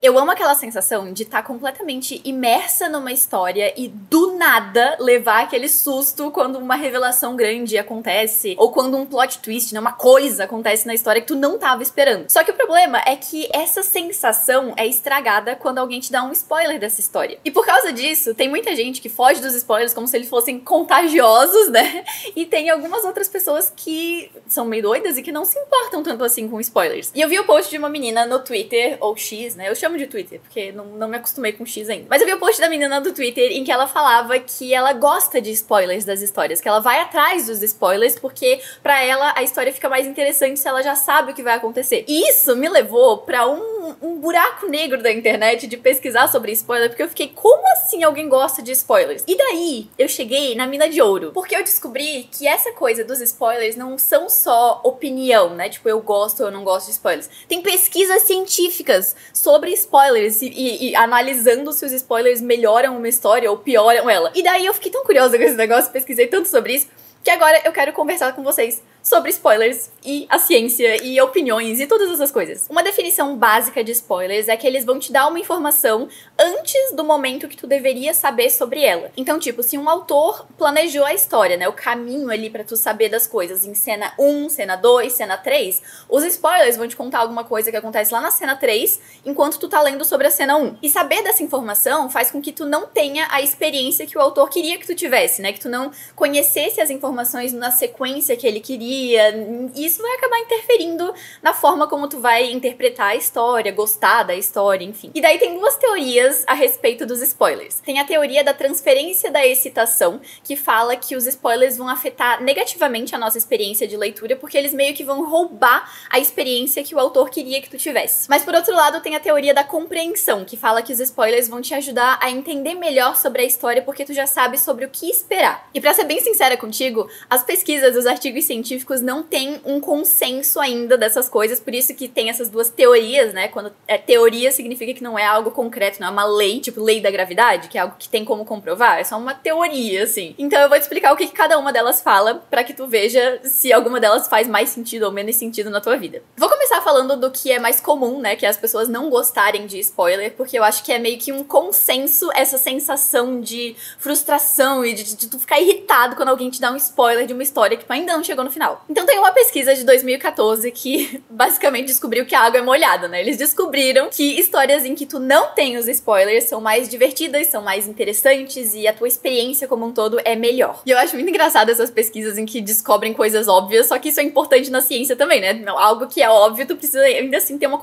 Eu amo aquela sensação de estar completamente imersa numa história e do nada levar aquele susto quando uma revelação grande acontece, ou quando um plot twist, né, uma coisa acontece na história que tu não tava esperando. Só que o problema é que essa sensação é estragada quando alguém te dá um spoiler dessa história. E por causa disso, tem muita gente que foge dos spoilers como se eles fossem contagiosos, né? E tem algumas outras pessoas que são meio doidas e que não se importam tanto assim com spoilers. E eu vi o post de uma menina no Twitter, ou X, né? Eu chamo de Twitter, porque não me acostumei com X ainda. Mas eu vi o post da menina do Twitter em que ela falava que ela gosta de spoilers das histórias, que ela vai atrás dos spoilers porque pra ela a história fica mais interessante se ela já sabe o que vai acontecer. E isso me levou pra um buraco negro da internet de pesquisar sobre spoiler, porque eu fiquei, como assim alguém gosta de spoilers? E daí eu cheguei na mina de ouro, porque eu descobri que essa coisa dos spoilers não são só opinião, né? Tipo, eu gosto ou eu não gosto de spoilers. Tem pesquisas científicas sobre spoilers e analisando se os spoilers melhoram uma história ou pioram ela. E daí eu fiquei tão curiosa com esse negócio, pesquisei tanto sobre isso, que agora eu quero conversar com vocês sobre spoilers e a ciência e opiniões e todas essas coisas. Uma definição básica de spoilers é que eles vão te dar uma informação antes do momento que tu deveria saber sobre ela. Então, tipo, se um autor planejou a história, né, o caminho ali pra tu saber das coisas em cena 1, cena 2, cena 3, os spoilers vão te contar alguma coisa que acontece lá na cena 3, enquanto tu tá lendo sobre a cena 1. E saber dessa informação faz com que tu não tenha a experiência que o autor queria que tu tivesse, né, que tu não conhecesse as informações na sequência que ele queria. E isso vai acabar interferindo na forma como tu vai interpretar a história, gostar da história, enfim. E daí tem duas teorias a respeito dos spoilers. Tem a teoria da transferência da excitação, que fala que os spoilers vão afetar negativamente a nossa experiência de leitura, porque eles meio que vão roubar a experiência que o autor queria que tu tivesse. Mas por outro lado, tem a teoria da compreensão, que fala que os spoilers vão te ajudar a entender melhor sobre a história, porque tu já sabe sobre o que esperar. E pra ser bem sincera contigo, as pesquisas, os artigos científicos não tem um consenso ainda dessas coisas, por isso que tem essas duas teorias, né? Quando é teoria significa que não é algo concreto, não é uma lei, tipo lei da gravidade, que é algo que tem como comprovar, é só uma teoria, assim. Então eu vou te explicar o que cada uma delas fala, pra que tu veja se alguma delas faz mais sentido ou menos sentido na tua vida. Vou começar falando do que é mais comum, né? Que é as pessoas não gostarem de spoiler, porque eu acho que é meio que um consenso essa sensação de frustração e de tu ficar irritado quando alguém te dá um spoiler de uma história que tu ainda não chegou no final. Então tem uma pesquisa de 2014 que basicamente descobriu que a água é molhada, né? Eles descobriram que histórias em que tu não tem os spoilers são mais divertidas, são mais interessantes e a tua experiência como um todo é melhor. E eu acho muito engraçado essas pesquisas em que descobrem coisas óbvias, só que isso é importante na ciência também, né? Algo que é óbvio, tu precisa ainda assim ter uma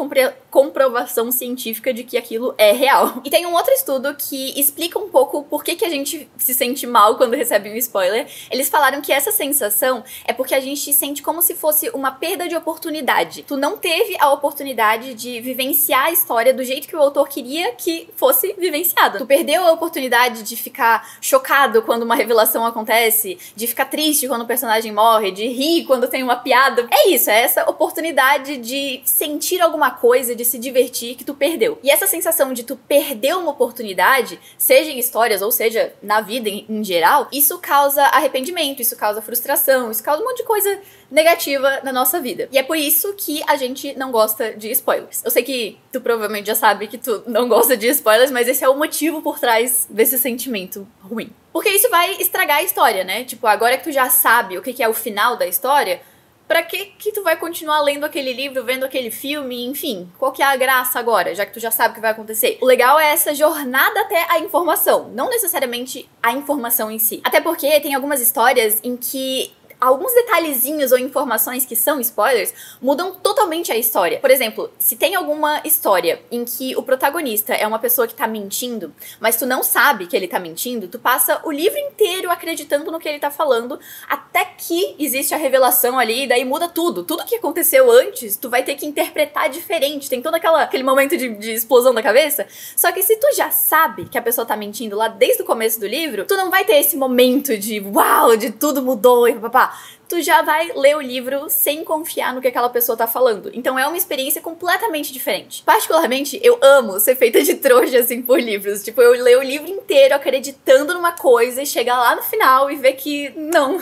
comprovação científica de que aquilo é real. E tem um outro estudo que explica um pouco por que a gente se sente mal quando recebe um spoiler. Eles falaram que essa sensação é porque a gente sente como se fosse uma perda de oportunidade. Tu não teve a oportunidade de vivenciar a história do jeito que o autor queria que fosse vivenciada. Tu perdeu a oportunidade de ficar chocado quando uma revelação acontece, de ficar triste quando o personagem morre, de rir quando tem uma piada. É isso, é essa oportunidade de sentir alguma coisa, de se divertir que tu perdeu. E essa sensação de tu perder uma oportunidade, seja em histórias ou seja na vida em geral, isso causa arrependimento, isso causa frustração, isso causa um monte de coisa negativa na nossa vida. E é por isso que a gente não gosta de spoilers. Eu sei que tu provavelmente já sabe que tu não gosta de spoilers, mas esse é o motivo por trás desse sentimento ruim. Porque isso vai estragar a história, né? Tipo, agora que tu já sabe o que é o final da história, pra que tu vai continuar lendo aquele livro, vendo aquele filme, enfim, qual que é a graça agora, já que tu já sabe o que vai acontecer? O legal é essa jornada até a informação, não necessariamente a informação em si. Até porque tem algumas histórias em que alguns detalhezinhos ou informações que são spoilers mudam totalmente a história. Por exemplo, se tem alguma história em que o protagonista é uma pessoa que tá mentindo, mas tu não sabe que ele tá mentindo, tu passa o livro inteiro acreditando no que ele tá falando, até que existe a revelação ali, e daí muda tudo. Tudo que aconteceu antes, tu vai ter que interpretar diferente. Tem todo aquele momento de explosão da cabeça. Só que se tu já sabe que a pessoa tá mentindo lá desde o começo do livro, tu não vai ter esse momento de uau, de tudo mudou e papapá. tu já vai ler o livro sem confiar no que aquela pessoa tá falando. Então é uma experiência completamente diferente. Particularmente, eu amo ser feita de trouxa, assim, por livros. Tipo, eu ler o livro inteiro acreditando numa coisa e chegar lá no final e ver que, não,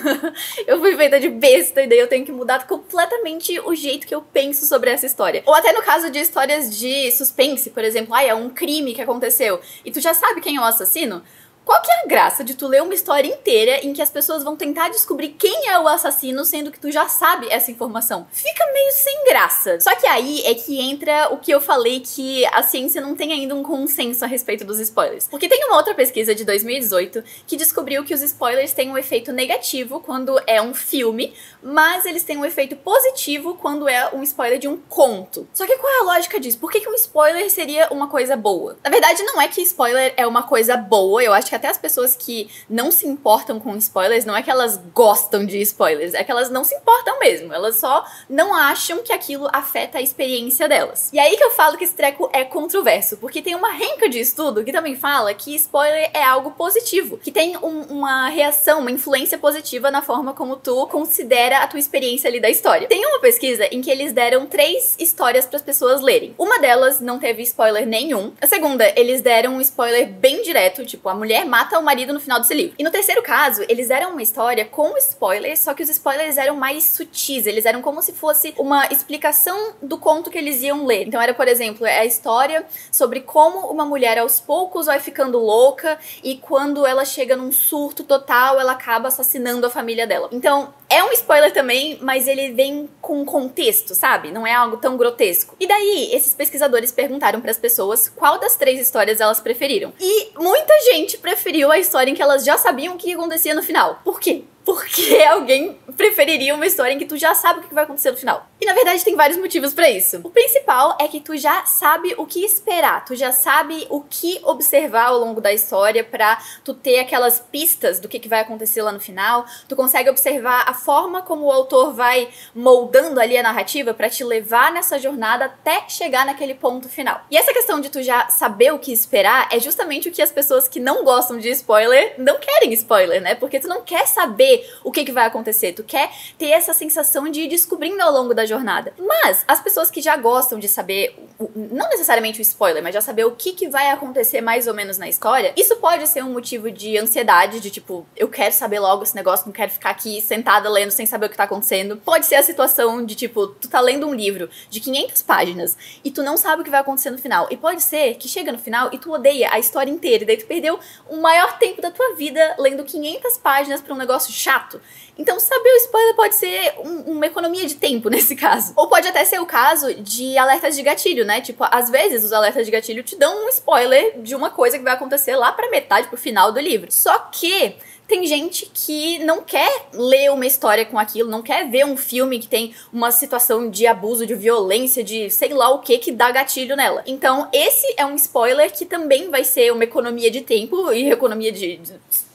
eu fui feita de besta e daí eu tenho que mudar completamente o jeito que eu penso sobre essa história. Ou até no caso de histórias de suspense, por exemplo, é um crime que aconteceu e tu já sabe quem é o assassino. Qual que é a graça de tu ler uma história inteira em que as pessoas vão tentar descobrir quem é o assassino, sendo que tu já sabe essa informação? Fica meio sem graça. Só que aí é que entra o que eu falei, que a ciência não tem ainda um consenso a respeito dos spoilers. Porque tem uma outra pesquisa de 2018 que descobriu que os spoilers têm um efeito negativo quando é um filme, mas eles têm um efeito positivo quando é um spoiler de um conto. Só que qual é a lógica disso? Por que um spoiler seria uma coisa boa? Na verdade, não é que spoiler é uma coisa boa, eu acho que até as pessoas que não se importam com spoilers, não é que elas gostam de spoilers, é que elas não se importam mesmo, elas só não acham que aquilo afeta a experiência delas. E aí que eu falo que esse treco é controverso, porque tem uma renca de estudo que também fala que spoiler é algo positivo, que tem uma reação, uma influência positiva na forma como tu considera a tua experiência ali da história. Tem uma pesquisa em que eles deram 3 histórias para as pessoas lerem. Uma delas não teve spoiler nenhum. A segunda, eles deram um spoiler bem direto, tipo, a mulher mata o marido no final desse livro. E no terceiro caso, eles deram uma história com spoilers, só que os spoilers eram mais sutis, eles eram como se fosse uma explicação do conto que eles iam ler. Então era, por exemplo, a história sobre como uma mulher aos poucos vai ficando louca e quando ela chega num surto total, ela acaba assassinando a família dela. Então, é um spoiler também, mas ele vem com contexto, sabe? Não é algo tão grotesco. E daí, esses pesquisadores perguntaram para as pessoas qual das 3 histórias elas preferiram. E muita gente preferiu a história em que elas já sabiam o que acontecia no final. Por quê? Porque alguém preferiria uma história em que tu já sabe o que vai acontecer no final. E na verdade tem vários motivos pra isso. O principal é que tu já sabe o que esperar, tu já sabe o que observar ao longo da história pra tu ter aquelas pistas do que vai acontecer lá no final. Tu consegue observar a forma como o autor vai moldando ali a narrativa pra te levar nessa jornada até chegar naquele ponto final. E essa questão de tu já saber o que esperar é justamente o que as pessoas que não gostam de spoiler não querem spoiler, né? Porque tu não quer saber o que vai acontecer, tu quer ter essa sensação de ir descobrindo ao longo da jornada. Mas as pessoas que já gostam de saber, não necessariamente o spoiler, mas já saber o que vai acontecer mais ou menos na história, isso pode ser um motivo de ansiedade, de tipo, eu quero saber logo esse negócio, não quero ficar aqui sentada lendo sem saber o que tá acontecendo. Pode ser a situação de tipo, tu tá lendo um livro de 500 páginas e tu não sabe o que vai acontecer no final. E pode ser que chega no final e tu odeia a história inteira, e daí tu perdeu o maior tempo da tua vida lendo 500 páginas pra um negócio chato. Então saber o spoiler pode ser uma economia de tempo nesse caso. Ou pode até ser o caso de alertas de gatilho, né? Tipo, às vezes os alertas de gatilho te dão um spoiler de uma coisa que vai acontecer lá pra metade, pro final do livro. Só que tem gente que não quer ler uma história com aquilo, não quer ver um filme que tem uma situação de abuso, de violência, de sei lá o que dá gatilho nela. Então esse é um spoiler que também vai ser uma economia de tempo e economia de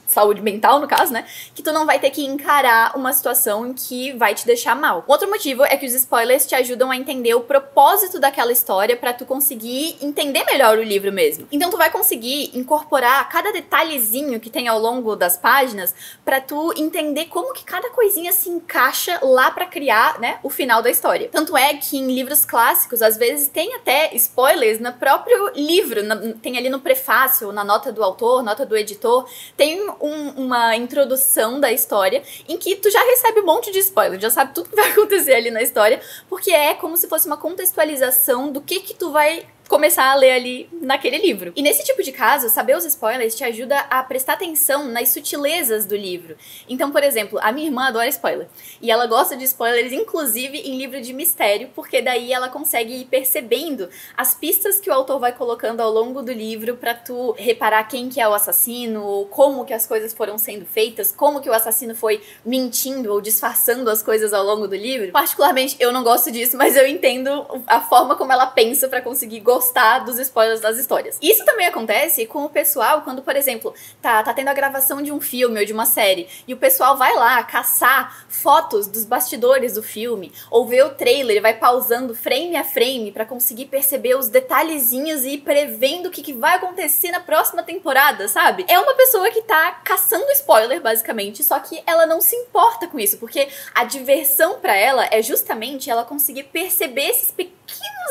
saúde mental, no caso, né? Que tu não vai ter que encarar uma situação em que vai te deixar mal. Outro motivo é que os spoilers te ajudam a entender o propósito daquela história pra tu conseguir entender melhor o livro mesmo. Então tu vai conseguir incorporar cada detalhezinho que tem ao longo das páginas pra tu entender como que cada coisinha se encaixa lá pra criar, né, o final da história. Tanto é que em livros clássicos, às vezes tem até spoilers no próprio livro, tem ali no prefácio, na nota do autor, nota do editor, tem uma introdução da história em que tu já recebe um monte de spoiler, já sabe tudo que vai acontecer ali na história, porque é como se fosse uma contextualização do que tu vai começar a ler ali naquele livro. E nesse tipo de caso, saber os spoilers te ajuda a prestar atenção nas sutilezas do livro. Então, por exemplo, a minha irmã adora spoiler. E ela gosta de spoilers, inclusive em livro de mistério, porque daí ela consegue ir percebendo as pistas que o autor vai colocando ao longo do livro pra tu reparar quem que é o assassino, como que as coisas foram sendo feitas, como que o assassino foi mentindo ou disfarçando as coisas ao longo do livro. Particularmente, eu não gosto disso, mas eu entendo a forma como ela pensa pra conseguir gostar gostar dos spoilers das histórias. Isso também acontece com o pessoal quando, por exemplo, tá tendo a gravação de um filme ou de uma série e o pessoal vai lá caçar fotos dos bastidores do filme ou vê o trailer e vai pausando frame a frame pra conseguir perceber os detalhezinhos e ir prevendo o que vai acontecer na próxima temporada, sabe? É uma pessoa que tá caçando spoiler, basicamente, só que ela não se importa com isso, porque a diversão pra ela é justamente ela conseguir perceber esses pequenos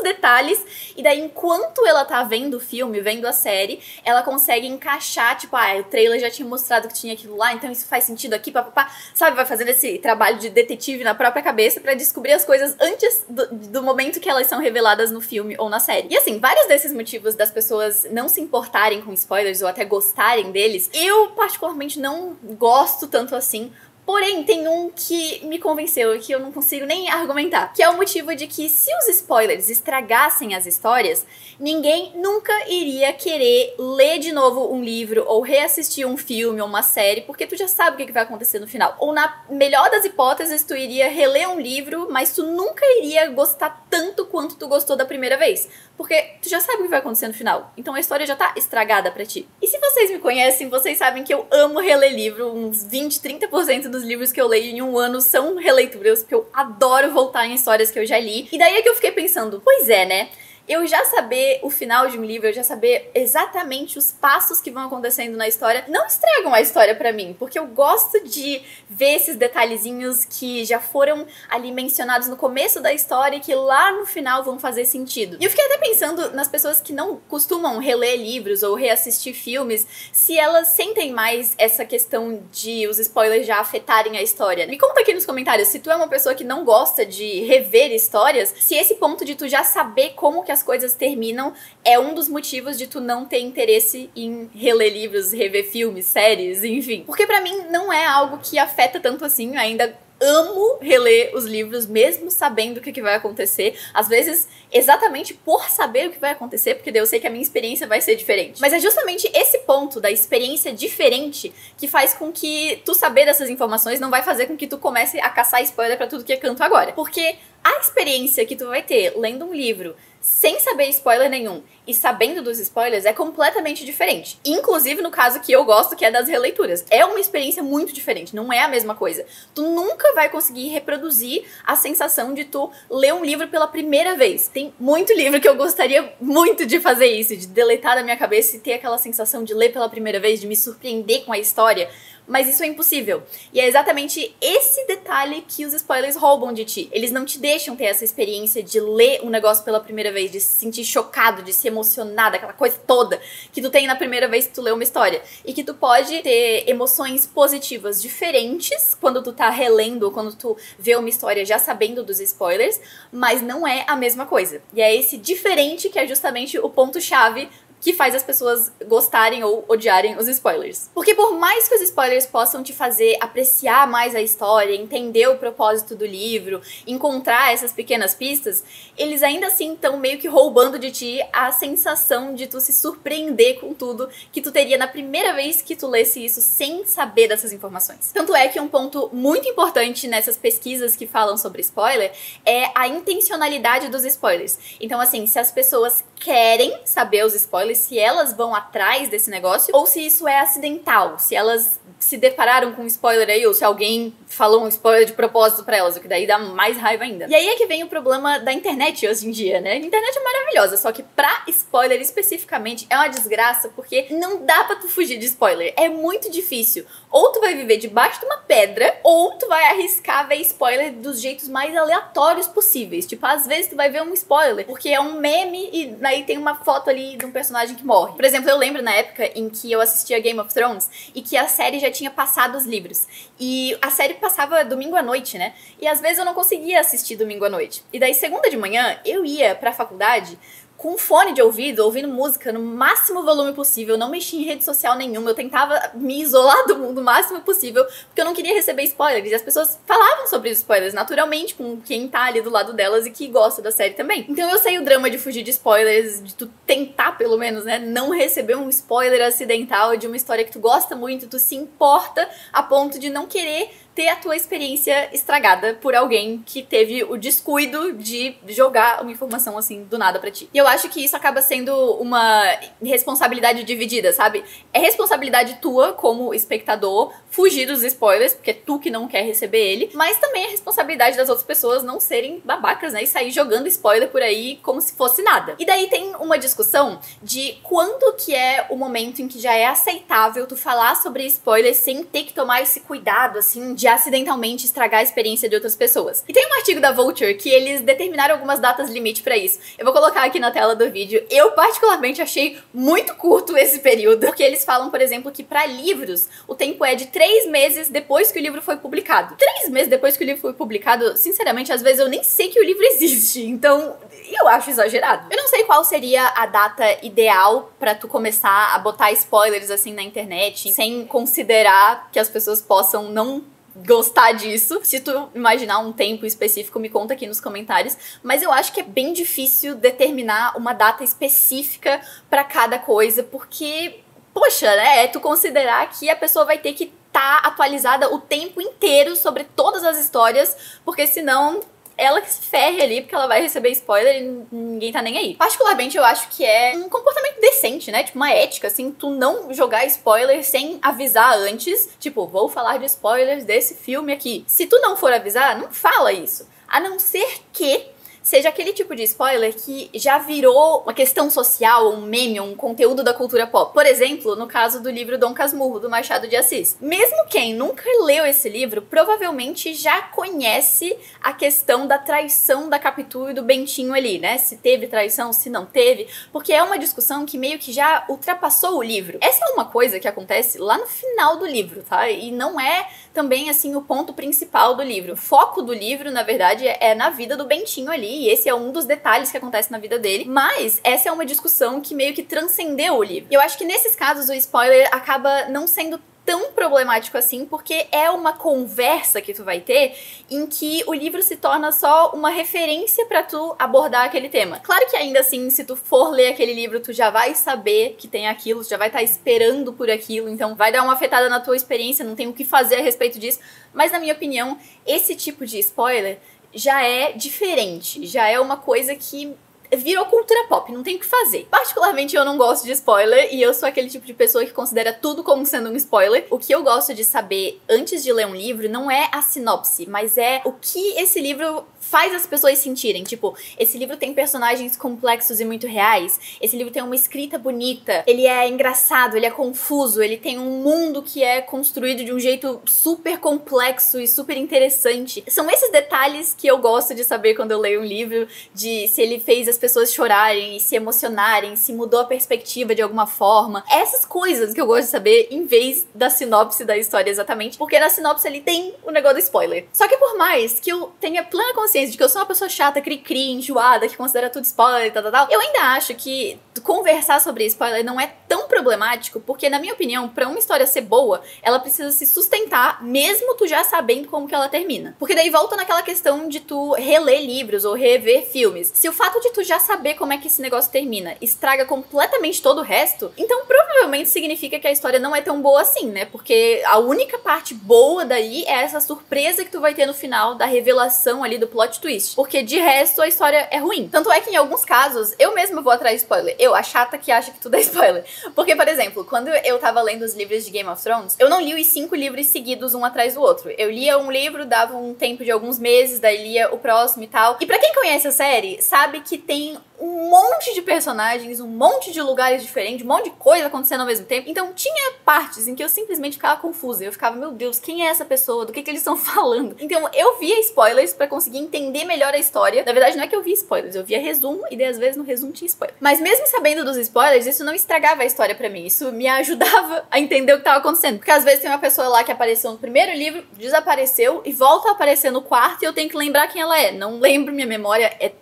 detalhes e daí enquanto ela tá vendo o filme, vendo a série, ela consegue encaixar, tipo, o trailer já tinha mostrado que tinha aquilo lá, então isso faz sentido aqui, papapá, sabe? Vai fazendo esse trabalho de detetive na própria cabeça pra descobrir as coisas antes do momento que elas são reveladas no filme ou na série. E assim, vários desses motivos das pessoas não se importarem com spoilers ou até gostarem deles, eu particularmente não gosto tanto assim. Porém, tem um que me convenceu e que eu não consigo nem argumentar, que é o motivo de que se os spoilers estragassem as histórias, ninguém nunca iria querer ler de novo um livro ou reassistir um filme ou uma série, porque tu já sabe o que vai acontecer no final. Ou na melhor das hipóteses, tu iria reler um livro, mas tu nunca iria gostar tanto quanto tu gostou da primeira vez, porque tu já sabe o que vai acontecer no final. Então a história já tá estragada pra ti. E se vocês me conhecem, vocês sabem que eu amo reler livro, uns 20, 30% dos livros que eu leio em um ano são releituras, porque eu adoro voltar em histórias que eu já li. E daí é que eu fiquei pensando, pois é, né? Eu já saber o final de um livro, eu já saber exatamente os passos que vão acontecendo na história, não estragam a história pra mim, porque eu gosto de ver esses detalhezinhos que já foram ali mencionados no começo da história e que lá no final vão fazer sentido. E eu fiquei até pensando nas pessoas que não costumam reler livros ou reassistir filmes, se elas sentem mais essa questão de os spoilers já afetarem a história. Me conta aqui nos comentários se tu é uma pessoa que não gosta de rever histórias, se esse ponto de tu já saber como que as coisas terminam é um dos motivos de tu não ter interesse em reler livros, rever filmes, séries, enfim. Porque pra mim não é algo que afeta tanto assim, eu ainda amo reler os livros mesmo sabendo o que vai acontecer, às vezes exatamente por saber o que vai acontecer, porque daí eu sei que a minha experiência vai ser diferente. Mas é justamente esse ponto da experiência diferente que faz com que tu saber dessas informações não vai fazer com que tu comece a caçar spoiler pra tudo que é canto agora. Porque a experiência que tu vai ter lendo um livro sem saber spoiler nenhum e sabendo dos spoilers é completamente diferente. Inclusive no caso que eu gosto, que é das releituras. É uma experiência muito diferente, não é a mesma coisa. Tu nunca vai conseguir reproduzir a sensação de tu ler um livro pela primeira vez. Tem muito livro que eu gostaria muito de fazer isso, de deletar da minha cabeça e ter aquela sensação de ler pela primeira vez, de me surpreender com a história. Mas isso é impossível. E é exatamente esse detalhe que os spoilers roubam de ti. Eles não te deixam ter essa experiência de ler um negócio pela primeira vez, de se sentir chocado, de se emocionar, aquela coisa toda que tu tem na primeira vez que tu lê uma história. E que tu pode ter emoções positivas diferentes quando tu tá relendo ou quando tu vê uma história já sabendo dos spoilers, mas não é a mesma coisa. E é esse diferente que é justamente o ponto-chave que faz as pessoas gostarem ou odiarem os spoilers. Porque por mais que os spoilers possam te fazer apreciar mais a história, entender o propósito do livro, encontrar essas pequenas pistas, eles ainda assim estão meio que roubando de ti a sensação de tu se surpreender com tudo que tu teria na primeira vez que tu lesse isso sem saber dessas informações. Tanto é que um ponto muito importante nessas pesquisas que falam sobre spoiler é a intencionalidade dos spoilers. Então assim, se as pessoas querem saber os spoilers, se elas vão atrás desse negócio, ou se isso é acidental, se elas se depararam com um spoiler aí, ou se alguém falou um spoiler de propósito pra elas, o que daí dá mais raiva ainda. E aí é que vem o problema da internet hoje em dia, né? A internet é maravilhosa, só que pra spoiler especificamente é uma desgraça, porque não dá pra tu fugir de spoiler, é muito difícil. Ou tu vai viver debaixo de uma pedra, ou tu vai arriscar ver spoiler dos jeitos mais aleatórios possíveis. Tipo, às vezes tu vai ver um spoiler, porque é um meme e daí tem uma foto ali de um personagem que morre. Por exemplo, eu lembro na época em que eu assistia Game of Thrones e que a série já tinha passado os livros. E a série passava domingo à noite, né? E às vezes eu não conseguia assistir domingo à noite. E daí, segunda de manhã, eu ia pra faculdade com fone de ouvido, ouvindo música no máximo volume possível, não mexia em rede social nenhuma, eu tentava me isolar do mundo o máximo possível, porque eu não queria receber spoilers, e as pessoas falavam sobre os spoilers naturalmente com quem tá ali do lado delas e que gosta da série também. Então eu sei o drama de fugir de spoilers, de tu tentar pelo menos, né, não receber um spoiler acidental de uma história que tu gosta muito, tu se importa a ponto de não querer ter a tua experiência estragada por alguém que teve o descuido de jogar uma informação assim do nada pra ti. E eu acho que isso acaba sendo uma responsabilidade dividida, sabe? É responsabilidade tua como espectador fugir dos spoilers, porque é tu que não quer receber ele, mas também é responsabilidade das outras pessoas não serem babacas, né? E sair jogando spoiler por aí como se fosse nada. E daí tem uma discussão de quando que é o momento em que já é aceitável tu falar sobre spoilers sem ter que tomar esse cuidado, assim, de acidentalmente estragar a experiência de outras pessoas. E tem um artigo da Vulture que eles determinaram algumas datas limite pra isso. Eu vou colocar aqui na tela do vídeo. Eu particularmente achei muito curto esse período, porque eles falam, por exemplo, que pra livros o tempo é de 3 meses depois que o livro foi publicado. 3 meses depois que o livro foi publicado, sinceramente, às vezes eu nem sei que o livro existe, então eu acho exagerado. Eu não sei qual seria a data ideal pra tu começar a botar spoilers assim na internet, sem considerar que as pessoas possam não gostar disso. Se tu imaginar um tempo específico, me conta aqui nos comentários. Mas eu acho que é bem difícil determinar uma data específica pra cada coisa, porque, poxa, né, é tu considerar que a pessoa vai ter que estar atualizada o tempo inteiro sobre todas as histórias, porque senão ela que se ferre ali, porque ela vai receber spoiler e ninguém tá nem aí. Particularmente, eu acho que é um comportamento decente, né? Tipo, uma ética, assim, tu não jogar spoiler sem avisar antes. Tipo, vou falar de spoilers desse filme aqui. Se tu não for avisar, não fala isso. A não ser que seja aquele tipo de spoiler que já virou uma questão social, um meme, um conteúdo da cultura pop. Por exemplo, no caso do livro Dom Casmurro, do Machado de Assis. Mesmo quem nunca leu esse livro, provavelmente já conhece a questão da traição da Capitu e do Bentinho ali, né? Se teve traição, se não teve, porque é uma discussão que meio que já ultrapassou o livro. Essa é uma coisa que acontece lá no final do livro, tá? E não é também, assim, o ponto principal do livro. O foco do livro, na verdade, é na vida do Bentinho ali, e esse é um dos detalhes que acontece na vida dele, mas essa é uma discussão que meio que transcendeu o livro. E eu acho que nesses casos o spoiler acaba não sendo tão problemático assim, porque é uma conversa que tu vai ter em que o livro se torna só uma referência pra tu abordar aquele tema. Claro que ainda assim, se tu for ler aquele livro, tu já vai saber que tem aquilo, tu já vai estar esperando por aquilo, então vai dar uma afetada na tua experiência, não tem o que fazer a respeito disso, mas na minha opinião, esse tipo de spoiler já é diferente, já é uma coisa que virou cultura pop, não tem o que fazer. Particularmente eu não gosto de spoiler e eu sou aquele tipo de pessoa que considera tudo como sendo um spoiler. O que eu gosto de saber antes de ler um livro não é a sinopse, mas é o que esse livro faz as pessoas sentirem. Tipo, esse livro tem personagens complexos e muito reais, esse livro tem uma escrita bonita, ele é engraçado, ele é confuso, ele tem um mundo que é construído de um jeito super complexo e super interessante. São esses detalhes que eu gosto de saber quando eu leio um livro, de se ele fez as pessoas chorarem e se emocionarem, se mudou a perspectiva de alguma forma. Essas coisas que eu gosto de saber, em vez da sinopse da história exatamente, porque na sinopse ele tem o negócio do spoiler. Só que por mais que eu tenha plena consciência de que eu sou uma pessoa chata, cri-cri, enjoada, que considera tudo spoiler e tal, eu ainda acho que conversar sobre spoiler não é tão problemático, porque na minha opinião, pra uma história ser boa, ela precisa se sustentar, mesmo tu já sabendo como que ela termina. Porque daí volta naquela questão de tu reler livros ou rever filmes. Se o fato de tu já saber como é que esse negócio termina estraga completamente todo o resto, então provavelmente significa que a história não é tão boa assim, né? Porque a única parte boa daí é essa surpresa que tu vai ter no final da revelação ali do plot twist. Porque de resto a história é ruim. Tanto é que em alguns casos eu mesma vou atrás de spoiler. Eu, a chata que acha que tudo é spoiler. Porque, por exemplo, quando eu tava lendo os livros de Game of Thrones, eu não li os 5 livros seguidos um atrás do outro. Eu lia um livro, dava um tempo de alguns meses, daí lia o próximo e tal. E pra quem conhece a série, sabe que tem um monte de personagens, um monte de lugares diferentes, um monte de coisa acontecendo ao mesmo tempo. Então tinha partes em que eu simplesmente ficava confusa. Eu ficava, meu Deus, quem é essa pessoa? Do que eles estão falando? Então eu via spoilers pra conseguir entender melhor a história. Na verdade, não é que eu via spoilers, eu via resumo e daí às vezes no resumo tinha spoiler. Mas mesmo sabendo dos spoilers, isso não estragava a história pra mim. Isso me ajudava a entender o que tava acontecendo. Porque às vezes tem uma pessoa lá que apareceu no primeiro livro, desapareceu e volta a aparecer no quarto e eu tenho que lembrar quem ela é. Não lembro, minha memória é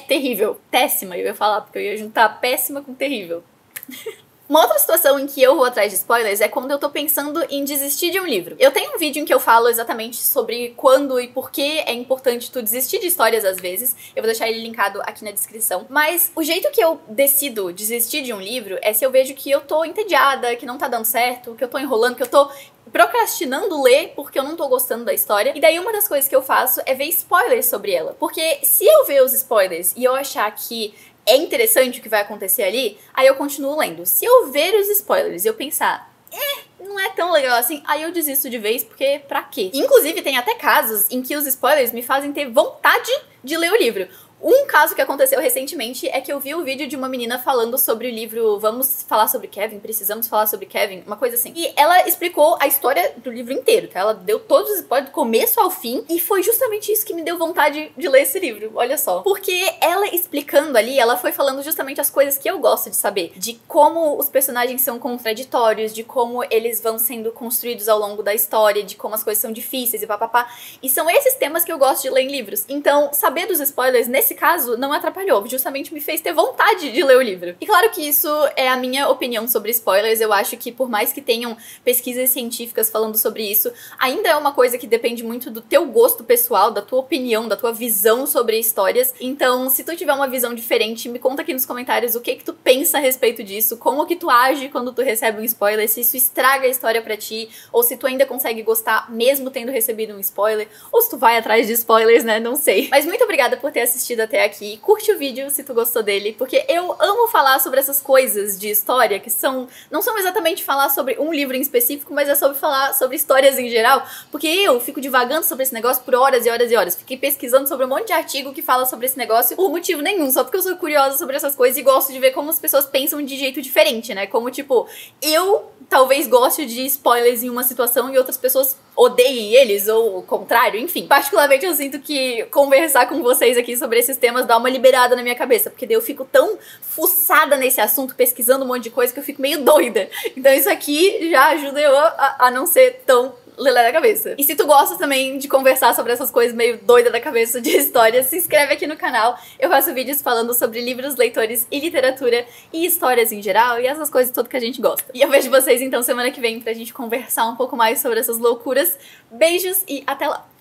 terrível. Péssima, eu ia falar, porque eu ia juntar péssima com terrível. Uma outra situação em que eu vou atrás de spoilers é quando eu tô pensando em desistir de um livro. Eu tenho um vídeo em que eu falo exatamente sobre quando e por que é importante tu desistir de histórias às vezes. Eu vou deixar ele linkado aqui na descrição. Mas o jeito que eu decido desistir de um livro é se eu vejo que eu tô entediada, que não tá dando certo, que eu tô enrolando, que eu tô procrastinando ler porque eu não tô gostando da história. E daí uma das coisas que eu faço é ver spoilers sobre ela. Porque se eu ver os spoilers e eu achar que é interessante o que vai acontecer ali, aí eu continuo lendo. Se eu ver os spoilers e eu pensar, não é tão legal assim, aí eu desisto de vez, porque pra quê? Inclusive, tem até casos em que os spoilers me fazem ter vontade de ler o livro. Um caso que aconteceu recentemente é que eu vi um vídeo de uma menina falando sobre o livro Vamos Falar Sobre Kevin, Precisamos Falar Sobre Kevin, uma coisa assim. E ela explicou a história do livro inteiro, tá? Ela deu todos os spoilers do começo ao fim, e foi justamente isso que me deu vontade de ler esse livro, olha só. Porque ela explicando ali, ela foi falando justamente as coisas que eu gosto de saber. De como os personagens são contraditórios, de como eles vão sendo construídos ao longo da história, de como as coisas são difíceis e papapá. E são esses temas que eu gosto de ler em livros. Então, saber dos spoilers, nesse caso, não atrapalhou, justamente me fez ter vontade de ler o livro. E claro que isso é a minha opinião sobre spoilers, eu acho que por mais que tenham pesquisas científicas falando sobre isso, ainda é uma coisa que depende muito do teu gosto pessoal, da tua opinião, da tua visão sobre histórias. Então, se tu tiver uma visão diferente, me conta aqui nos comentários o que tu pensa a respeito disso, como que tu age quando tu recebe um spoiler, se isso estraga a história pra ti, ou se tu ainda consegue gostar mesmo tendo recebido um spoiler, ou se tu vai atrás de spoilers, né, não sei. Mas muito obrigada por ter assistido até aqui, curte o vídeo se tu gostou dele, porque eu amo falar sobre essas coisas de história que não são exatamente falar sobre um livro em específico, mas é sobre falar sobre histórias em geral, porque eu fico divagando sobre esse negócio por horas e horas e horas, fiquei pesquisando sobre um monte de artigo que fala sobre esse negócio por motivo nenhum, só porque eu sou curiosa sobre essas coisas e gosto de ver como as pessoas pensam de jeito diferente, né, como tipo, eu talvez goste de spoilers em uma situação e outras pessoas odeiem eles, ou o contrário, enfim. Particularmente eu sinto que conversar com vocês aqui sobre esses temas dá uma liberada na minha cabeça, porque daí eu fico tão fuçada nesse assunto, pesquisando um monte de coisa, que eu fico meio doida. Então isso aqui já ajuda eu a não ser tão lelé da cabeça. E se tu gosta também de conversar sobre essas coisas meio doida da cabeça de história, se inscreve aqui no canal. Eu faço vídeos falando sobre livros, leitores e literatura e histórias em geral e essas coisas todas que a gente gosta. E eu vejo vocês então semana que vem pra gente conversar um pouco mais sobre essas loucuras. Beijos e até lá!